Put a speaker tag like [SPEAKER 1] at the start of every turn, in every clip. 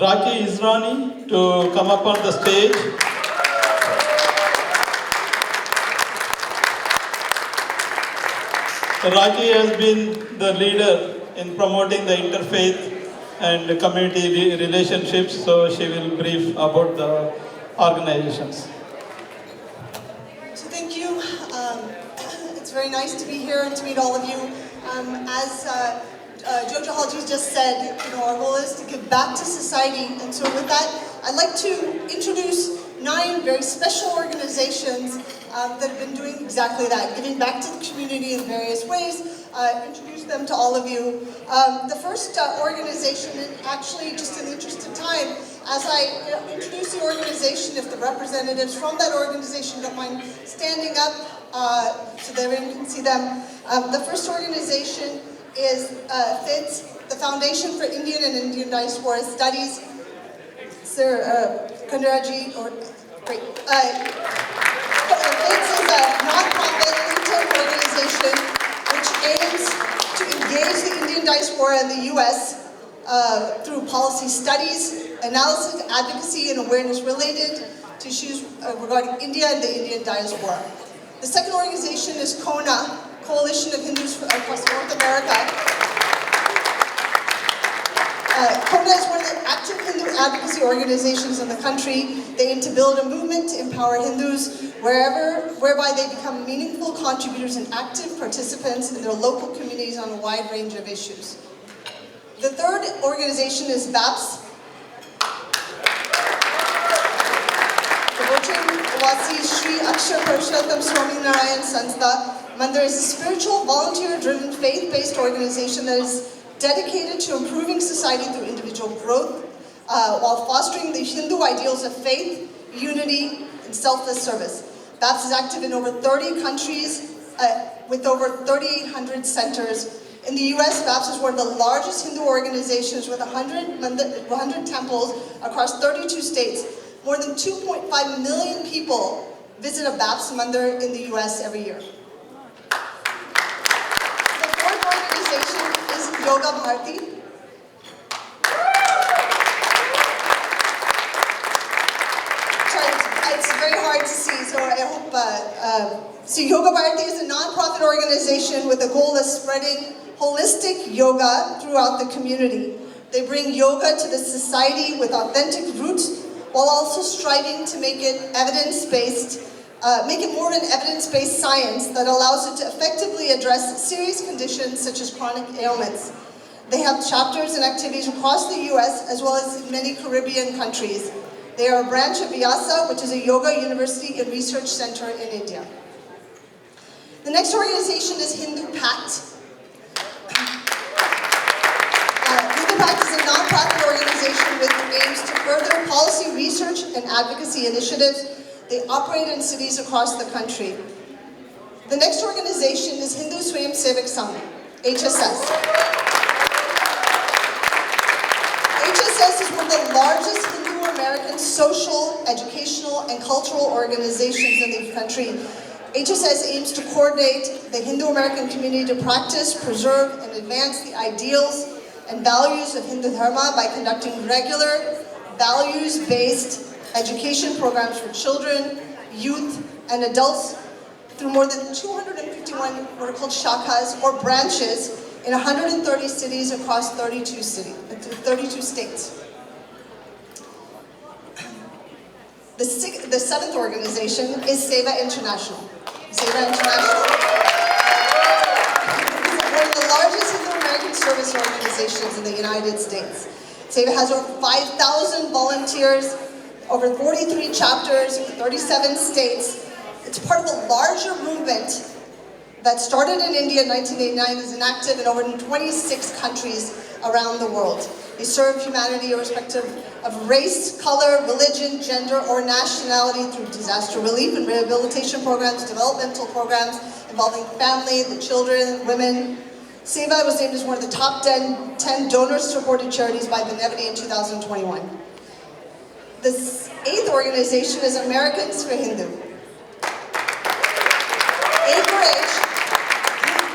[SPEAKER 1] Rakhi Israni to come up on the stage. Rakhi has been the leader in promoting the interfaith and community relationships, so she will brief about the organizations.
[SPEAKER 2] So thank you. It's very nice to be here and to meet all of you. As Jojo Halji just said, our goal is to give back to society, and so with that, I'd like to introduce 9 very special organizations that have been doing exactly that, giving back to the community in various ways. Introduce them to all of you. The first organization, and actually just in the interest of time, as I introduce the organization, if the representatives from that organization don't mind standing up so that everyone can see them. The first organization is FIDS, the Foundation for Indian and Indian Diaspora Studies. Sir Kandaraji, great. FIDS is a non-profit LinkedIn organization which aims to engage the Indian diaspora in the U.S. Through policy studies, analysis, advocacy, and awareness related to issues regarding India and the Indian diaspora. The second organization is KONA, Coalition of Hindus across North America. KONA is one of the active Hindu advocacy organizations in the country. They aim to build a movement to empower Hindus whereby they become meaningful contributors and active participants in their local communities on a wide range of issues. The third organization is BAPS. Advocacy Sri Akshar Purushottam Swami Narayan Sanstha Mandir is a spiritual, volunteer-driven, faith-based organization that is dedicated to improving society through individual growth while fostering the Hindu ideals of faith, unity, and selfless service. BAPS is active in over 30 countries with over 3,800 centers. In the US, BAPS is one of the largest Hindu organizations with 100 temples across 32 states. More than 2.5 million people visit a BAPS mandir in the US every year. The fourth organization is Yoga Bharati. Sorry, it's very hard to see, so I hope... So Yoga Bharati is a non-profit organization with the goal of spreading holistic yoga throughout the community. They bring yoga to the society with authentic roots, while also striving to make it evidence-based, make it more of an evidence-based science that allows it to effectively address serious conditions such as chronic ailments. They have chapters and activities across the US as well as in many Caribbean countries. They are a branch of Vyasa, which is a yoga university and research center in India. The next organization is Hindu Pact. Hindu Pact is a non-profit organization with aims to further policy research and advocacy initiatives. They operate in cities across the country. The next organization is Hindu Swayam Sevak Sangh, HSS. HSS is one of the largest Hindu American social, educational, and cultural organizations in the country. HSS aims to coordinate the Hindu American community to practice, preserve, and advance the ideals and values of Hindu Dharma by conducting regular, values-based education programs for children, youth, and adults through more than 251 what are called shakhas, or branches, in 130 cities across 32 states. The seventh organization is Seva International. Seva International is one of the largest Hindu American service organizations in the United States. Seva has over 5,000 volunteers, over 43 chapters, 37 states. It's part of a larger movement that started in India in 1989, is inactive in over 26 countries around the world. They serve humanity irrespective of race, color, religion, gender, or nationality through disaster relief and rehabilitation programs, developmental programs involving family, the children, women. Seva was named as one of the top 10 donor-supported charities by Benevity in 2021. The eighth organization is Americans for Hindu. A4H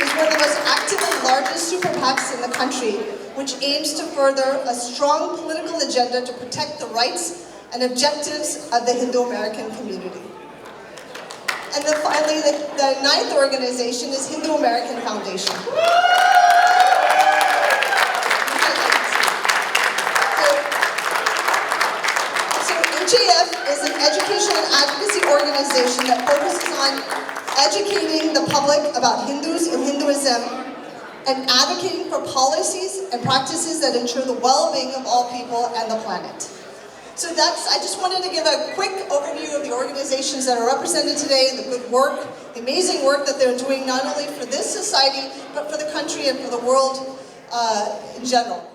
[SPEAKER 2] is one of the most active and largest super PACs in the country, which aims to further a strong political agenda to protect the rights and objectives of the Hindu-American community. And then finally, the ninth organization is Hindu-American Foundation. So HAF is an education and advocacy organization that focuses on educating the public about Hindus and Hinduism and advocating for policies and practices that ensure the well-being of all people and the planet. So I just wanted to give a quick overview of the organizations that are represented today and the good work, the amazing work that they're doing not only for this society, but for the country and for the world in general.